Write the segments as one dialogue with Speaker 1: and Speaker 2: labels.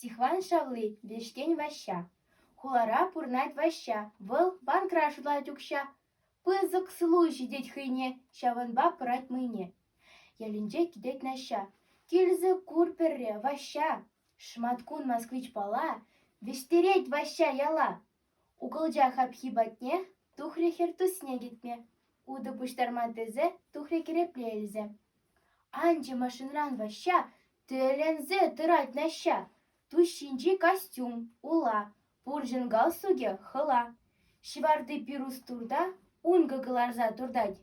Speaker 1: Сихван шавли, вешкен ваща. Хулара пурнать ваща, выл банкра шула тюкща. Пызык сылу жидеть хыйне, шаванба пырать мыйне. Ялинче кидет наща. Кильзы курперре ваща. Шматкун москвич пала, вештереть ваща яла. Угылжа хапхи батне, тухре хертусне гитме. Уды пуштарма тезе, тухре кереплелзе. Анче машинран ваща, тылензе тырать наща. Тущинчи костюм, ула, пуржин галстуге хыла. Шиварды пирус турда, унгыгыларза турдать.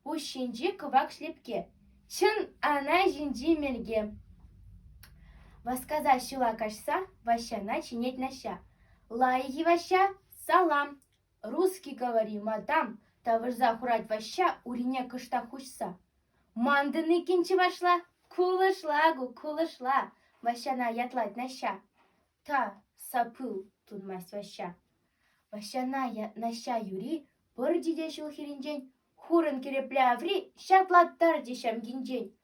Speaker 1: Пущинчи кывак шлепке. Чын ана жинжи мерге. Васказа шила кашса, ващана чинеть наща. Лайги ваща, салам. Русский говори, мадам, тавырза хурать ваща, урине кышта хушса. Мандыны кинчи вашла, кулышла, ващана ятлать наща. Та сапыл тунмась ваща. Ващана наща юри, пырдиде шул хиринжень, хурын керепляври, шатлаттар дешам гинжень.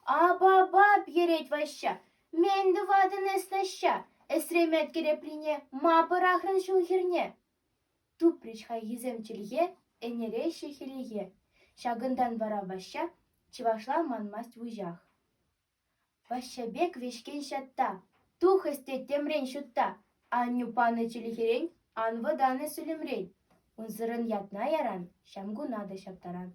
Speaker 1: Аба береть ваща, менді вадын эснаща, эсремет кереплине, ма пырахрын шул хирне. Туприч хай еземчілге, энере шехелеге. Шагындан вара ваща, чывашла манмасть вужах. Ваща бек вешкен шатта, тух эсте темрен шутта, анню паны чилихерень, ан ваданы сүлемрень. Унзырын ятна яран, шамгу нада шаптаран.